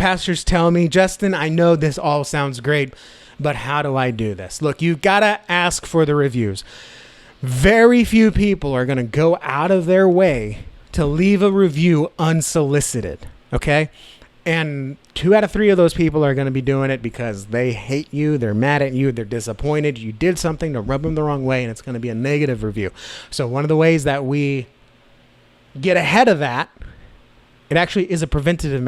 pastors tell me, Justin, I know this all sounds great, but how do I do this? Look, you've got to ask for the reviews. Very few people are going to go out of their way to leave a review unsolicited, okay? And 2 out of 3 of those people are going to be doing it because they hate you, they're mad at you, they're disappointed, you did something to rub them the wrong way, and it's going to be a negative review. So one of the ways that we get ahead of that, it actually is a preventative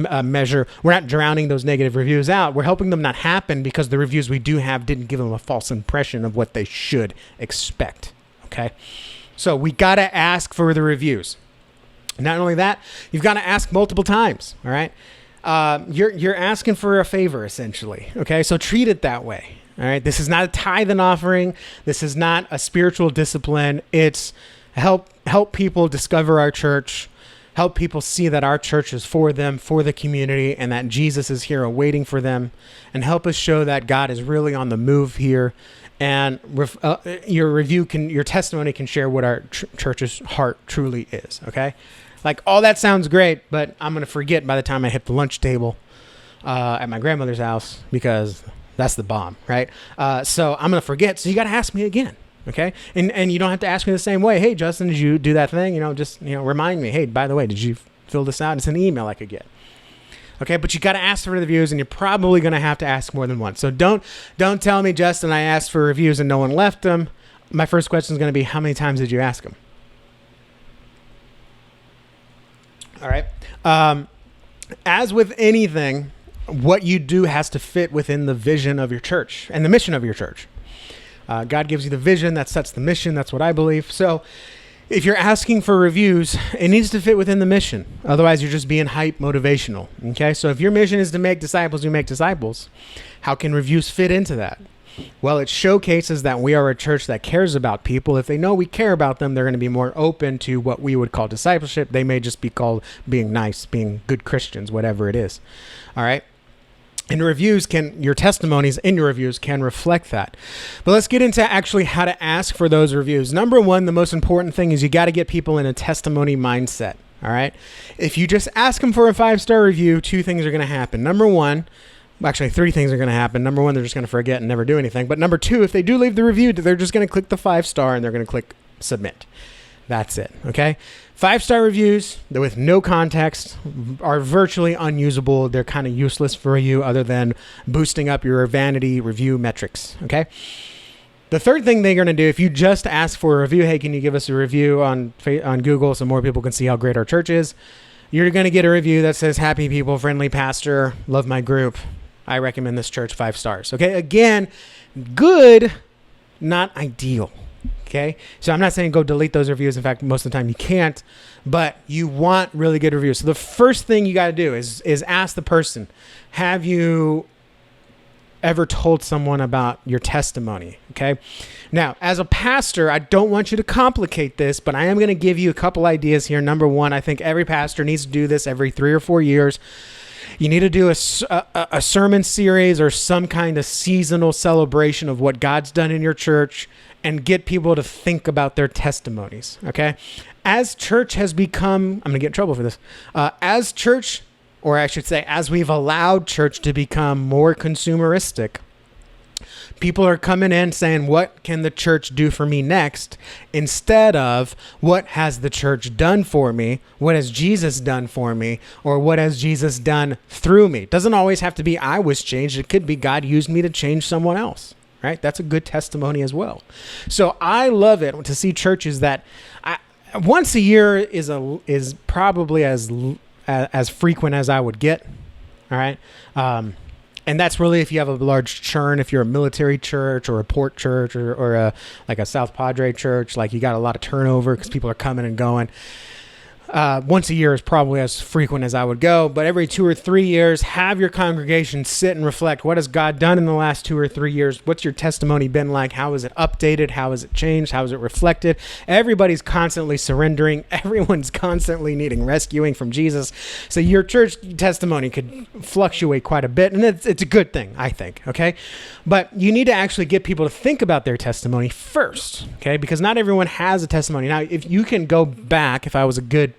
measure. We're not drowning those negative reviews out. We're helping them not happen because the reviews we do have didn't give them a false impression of what they should expect, okay? So we got to ask for the reviews. Not only that, you've got to ask multiple times, all right? You're asking for a favor, essentially, okay? So treat it that way, all right? This is not a tithe and offering. This is not a spiritual discipline. It's help people discover our church, help people see that our church is for them, for the community, and that Jesus is here awaiting for them, and help us show that God is really on the move here. And your testimony can share what our church's heart truly is, okay? Like, all that sounds great, but I'm going to forget by the time I hit the lunch table at my grandmother's house, because that's the bomb, right? So I'm going to forget. So you got to ask me again. Okay. And you don't have to ask me the same way. Hey, Justin, did you do that thing? Just remind me, hey, by the way, did you fill this out? It's an email I could get. Okay. But you got to ask for reviews, and you're probably going to have to ask more than once. So don't tell me, Justin, I asked for reviews and no one left them. My first question is going to be, how many times did you ask them? All right. As with anything, what you do has to fit within the vision of your church and the mission of your church. God gives you the vision that sets the mission. That's what I believe. So if you're asking for reviews, it needs to fit within the mission. Otherwise, you're just being hype motivational. Okay. So if your mission is to make disciples, you make disciples. How can reviews fit into that? Well, it showcases that we are a church that cares about people. If they know we care about them, they're going to be more open to what we would call discipleship. They may just be called being nice, being good Christians, whatever it is. All right. And your testimonies in your reviews can reflect that. But let's get into actually how to ask for those reviews. Number one, the most important thing is you got to get people in a testimony mindset. All right. If you just ask them for a 5-star review, 2 things are going to happen. Number one, actually 3 things are going to happen. Number one, they're just going to forget and never do anything. But number 2, if they do leave the review, they're just going to click the 5-star and they're going to click submit. That's it. Okay. 5-star reviews with no context are virtually unusable. They're kind of useless for you other than boosting up your vanity review metrics. Okay. The third thing they're going to do, if you just ask for a review, hey, can you give us a review on Google so more people can see how great our church is? You're going to get a review that says, happy people, friendly pastor, love my group. I recommend this church 5 stars. Okay. Again, good, not ideal. Okay. So I'm not saying go delete those reviews. In fact, most of the time you can't, but you want really good reviews. So the first thing you got to do is ask the person, have you ever told someone about your testimony? Okay. Now, as a pastor, I don't want you to complicate this, but I am going to give you a couple ideas here. Number one, I think every pastor needs to do this every 3 or 4 years. You need to do a sermon series or some kind of seasonal celebration of what God's done in your church and get people to think about their testimonies, okay? As church has become, I'm going to get in trouble for this, as church, or I should say, as we've allowed church to become more consumeristic, people are coming in saying, what can the church do for me next? Instead of, what has the church done for me? What has Jesus done for me? Or what has Jesus done through me? It doesn't always have to be I was changed. It could be God used me to change someone else, right? That's a good testimony as well. So I love it to see churches that once a year is probably as frequent as I would get, all right? And that's really if you have a large churn, if you're a military church or a port church or like a South Padre church, like you got a lot of turnover because people are coming and going. Once a year is probably as frequent as I would go, but every 2 or 3 years, have your congregation sit and reflect. What has God done in the last 2 or 3 years? What's your testimony been like? How is it updated? How has it changed? How is it reflected? Everybody's constantly surrendering. Everyone's constantly needing rescuing from Jesus. So your church testimony could fluctuate quite a bit, and it's a good thing, I think, okay? But you need to actually get people to think about their testimony first, okay? Because not everyone has a testimony. Now, if you can go back, if I was a good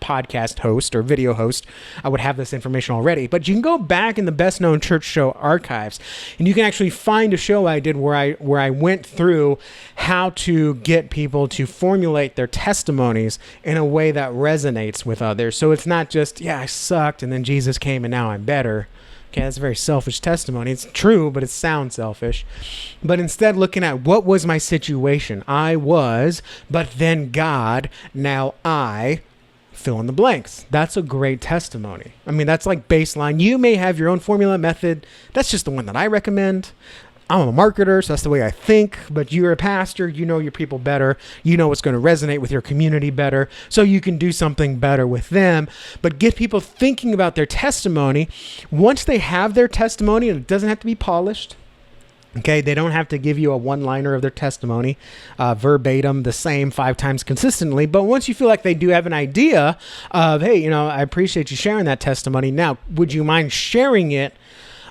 podcast host or video host, I would have this information already. But you can go back in the Best Known Church Show archives, and you can actually find a show I did where I went through how to get people to formulate their testimonies in a way that resonates with others. So it's not just, yeah, I sucked and then Jesus came and now I'm better. Okay, that's a very selfish testimony. It's true, but it sounds selfish. But instead looking at what was my situation. I was, but then God, now I, fill in the blanks. That's a great testimony. I mean, that's like baseline. You may have your own formula method. That's just the one that I recommend. I'm a marketer, so that's the way I think, but you're a pastor, you know your people better, you know what's going to resonate with your community better, so you can do something better with them. But get people thinking about their testimony. Once they have their testimony, and it doesn't have to be polished, okay, they don't have to give you a one-liner of their testimony, verbatim, the same 5 times consistently, but once you feel like they do have an idea of, hey, you know, I appreciate you sharing that testimony, now, would you mind sharing it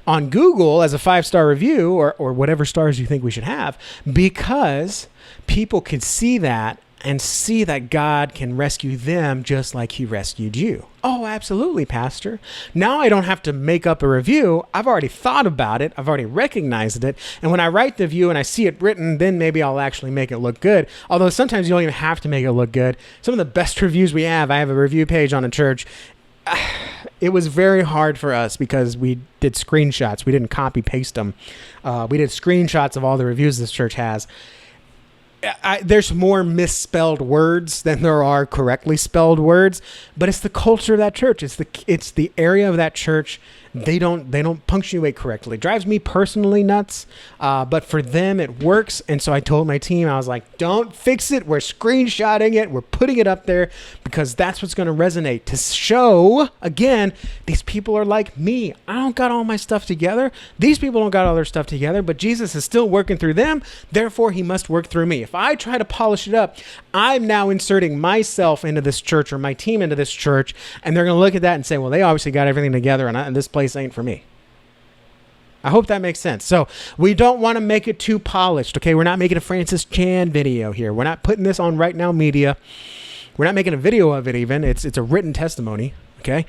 on Google as a 5-star review or whatever stars you think we should have, because people can see that and see that God can rescue them just like he rescued you. Oh, absolutely, Pastor. Now I don't have to make up a review. I've already thought about it. I've already recognized it. And when I write the review and I see it written, then maybe I'll actually make it look good. Although sometimes you don't even have to make it look good. Some of the best reviews we have, I have a review page on a church. It was very hard for us because we did screenshots. We didn't copy paste them. We did screenshots of all the reviews this church has. There's more misspelled words than there are correctly spelled words, but it's the culture of that church. It's the area of that church. They don't punctuate correctly. It drives me personally nuts, but for them it works. And so I told my team, I was like, don't fix it. We're screenshotting it. We're putting it up there because that's what's going to resonate, to show, again, these people are like me. I don't got all my stuff together. These people don't got all their stuff together, but Jesus is still working through them. Therefore, he must work through me. If I try to polish it up, I'm now inserting myself into this church or my team into this church, and they're going to look at that and say, well, they obviously got everything together, and this place ain't for me. I hope that makes sense. So we don't want to make it too polished. Okay, we're not making a Francis Chan video here. We're not putting this on Right Now Media. We're not making a video of it even. It's a written testimony. Okay.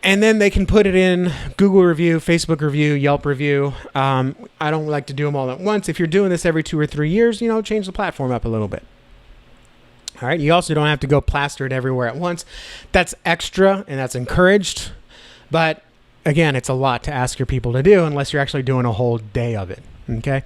And then they can put it in Google review, Facebook review, Yelp review. I don't like to do them all at once. If you're doing this every 2 or 3 years, change the platform up a little bit. All right. You also don't have to go plaster it everywhere at once. That's extra and that's encouraged. But again, it's a lot to ask your people to do unless you're actually doing a whole day of it. Okay.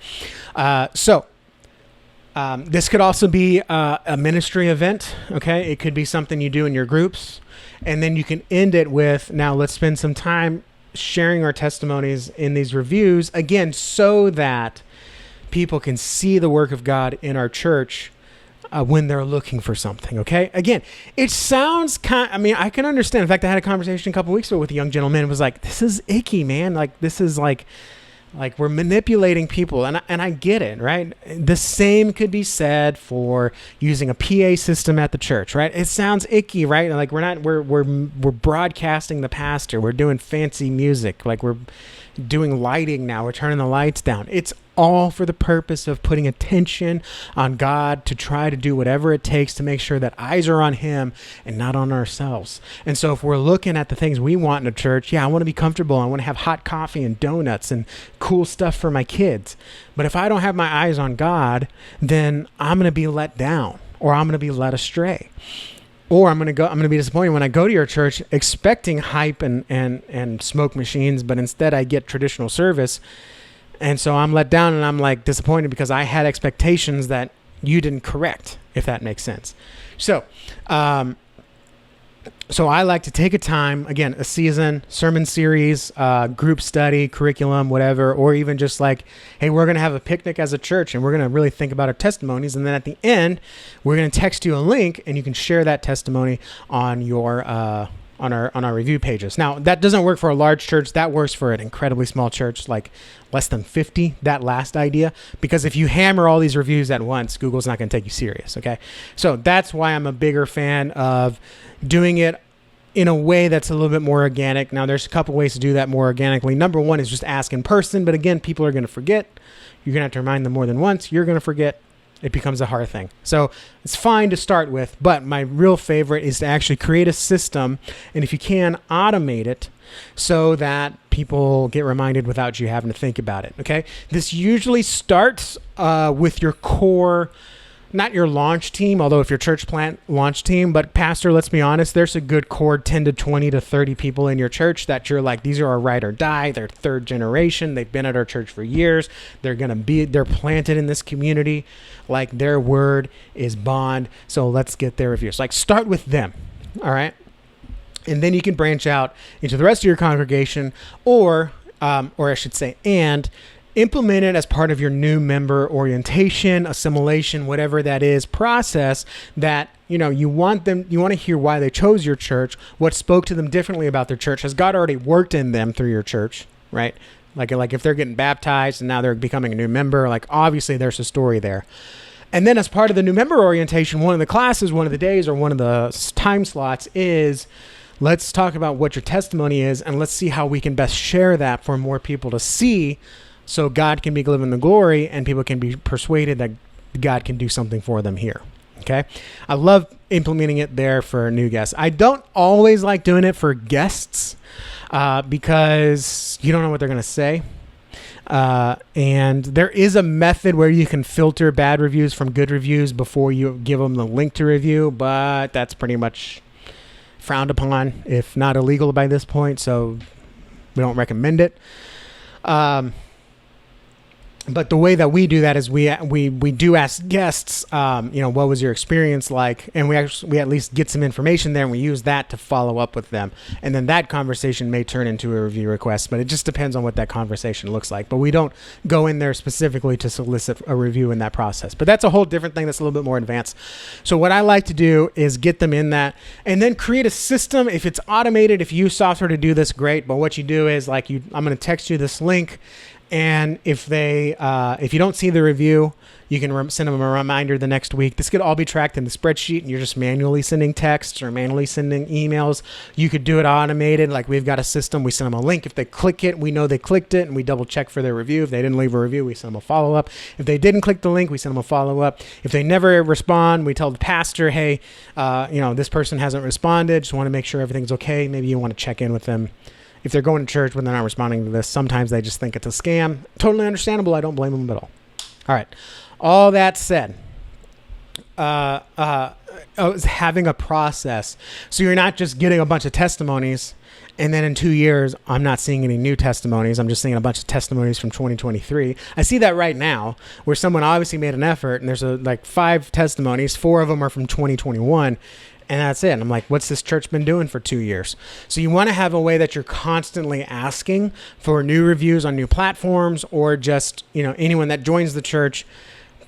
This could also be a ministry event. Okay. It could be something you do in your groups. And then you can end it with, now let's spend some time sharing our testimonies in these reviews, again, so that people can see the work of God in our church when they're looking for something, okay? Again, it sounds I can understand. In fact, I had a conversation a couple weeks ago with a young gentleman who was like, this is icky, man. Like, this is like we're manipulating people, and I get it, right? The same could be said for using a PA system at the church, right? It sounds icky, right? Like we're broadcasting the pastor. We're doing fancy music, like we're doing lighting now. We're turning the lights down. It's all for the purpose of putting attention on God to try to do whatever it takes to make sure that eyes are on him and not on ourselves. And so if we're looking at the things we want in a church, I want to be comfortable. I want to have hot coffee and donuts and cool stuff for my kids. But if I don't have my eyes on God, then I'm going to be let down, or I'm going to be led astray. Or I'm going to be disappointed when I go to your church expecting hype and smoke machines, but instead I get traditional service. And so I'm let down and I'm like disappointed because I had expectations that you didn't correct, if that makes sense. So I like to take a time, again, a season, sermon series, group study, curriculum, whatever, or even just like, hey, we're going to have a picnic as a church and we're going to really think about our testimonies. And then at the end, we're going to text you a link and you can share that testimony on your on our review pages. Now, that doesn't work for a large church. That works for an incredibly small church, like less than 50, that last idea. Because if you hammer all these reviews at once, Google's not going to take you serious, okay? So that's why I'm a bigger fan of doing it in a way that's a little bit more organic. Now, there's a couple ways to do that more organically. Number one is just ask in person. But again, people are going to forget. You're going to have to remind them more than once. You're going to forget. it becomes a hard thing. So it's fine to start with, but my real favorite is to actually create a system, and if you can, automate it so that people get reminded without you having to think about it, okay? This usually starts with your core, not your launch team, although if your church plant launch team, but pastor, let's be honest, there's a good core 10 to 20 to 30 people in your church that you're like, these are our ride or die. They're third generation. They've been at our church for years. They're planted in this community. Like, their word is bond. So let's get their reviews. Like, start with them. All right. And then you can branch out into the rest of your congregation, or I should say, and implement it as part of your new member orientation, assimilation, whatever that is, process that, you want to hear why they chose your church, what spoke to them differently about their church. Has God already worked in them through your church, right? Like if they're getting baptized and now they're becoming a new member, like obviously there's a story there. And then as part of the new member orientation, one of the classes, one of the days, or one of the time slots is, let's talk about what your testimony is, and let's see how we can best share that for more people to see, so God can be given the glory and people can be persuaded that God can do something for them here. Okay. I love implementing it there for new guests. I don't always like doing it for guests because you don't know what they're going to say. And there is a method where you can filter bad reviews from good reviews before you give them the link to review, but that's pretty much frowned upon, if not illegal by this point. So we don't recommend it. But the way that we do that is we do ask guests, what was your experience like? And we at least get some information there, and we use that to follow up with them. And then that conversation may turn into a review request, but it just depends on what that conversation looks like. But we don't go in there specifically to solicit a review in that process. But that's a whole different thing that's a little bit more advanced. So what I like to do is get them in that and then create a system. If it's automated, if you use software to do this, great. But what you do is I'm going to text you this link. And if you don't see the review, you can send them a reminder the next week. This could all be tracked in the spreadsheet, and you're just manually sending texts or manually sending emails. You could do it automated. Like, we've got a system. We send them a link. If they click it, we know they clicked it, and we double check for their review. If they didn't leave a review, we send them a follow-up. If they didn't click the link, we send them a follow-up. If they never respond, we tell the pastor, hey, this person hasn't responded. Just want to make sure everything's okay. Maybe you want to check in with them. If they're going to church when they're not responding to this, sometimes they just think it's a scam. Totally understandable. I don't blame them at all. All right. All that said, having a process. So you're not just getting a bunch of testimonies, and then in 2 years, I'm not seeing any new testimonies. I'm just seeing a bunch of testimonies from 2023. I see that right now, where someone obviously made an effort, and there's 5 testimonies. 4 of them are from 2021. And that's it. And I'm like, what's this church been doing for 2 years? So you want to have a way that you're constantly asking for new reviews on new platforms, or just, anyone that joins the church,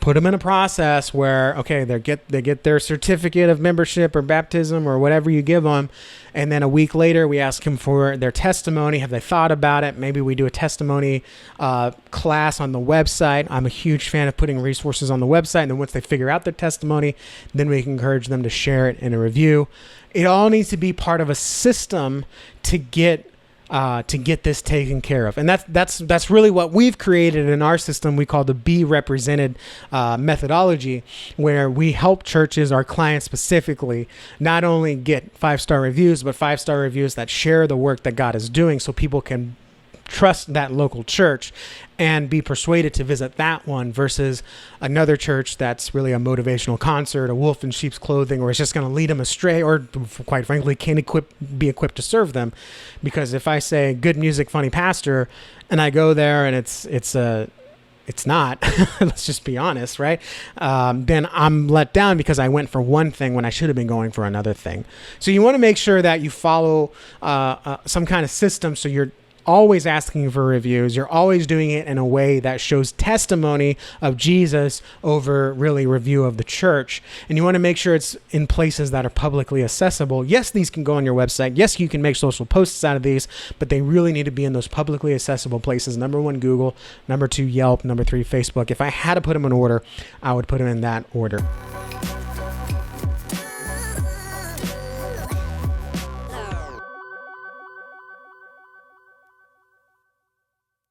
put them in a process where, okay, they get their certificate of membership or baptism or whatever you give them. And then a week later, we ask them for their testimony. Have they thought about it? Maybe we do a testimony class on the website. I'm a huge fan of putting resources on the website. And then once they figure out their testimony, then we can encourage them to share it in a review. It all needs to be part of a system to get this taken care of. And that's really what we've created in our system. We call the Be Represented methodology, where we help churches, our clients specifically, not only get 5-star reviews, but 5-star reviews that share the work that God is doing, so people can trust that local church and be persuaded to visit that one versus another church that's really a motivational concert, a wolf in sheep's clothing, or it's just going to lead them astray, or quite frankly can't be equipped to serve them. Because if I say good music, funny pastor, and I go there and it's not, let's just be honest, right? Then I'm let down because I went for one thing when I should have been going for another thing. So you want to make sure that you follow some kind of system, so you're always asking for reviews. You're always doing it in a way that shows testimony of Jesus over really review of the church. And you want to make sure it's in places that are publicly accessible. Yes, these can go on your website. Yes, you can make social posts out of these, but they really need to be in those publicly accessible places. Number 1, Google. Number 2, Yelp. Number 3, Facebook. If I had to put them in order, I would put them in that order.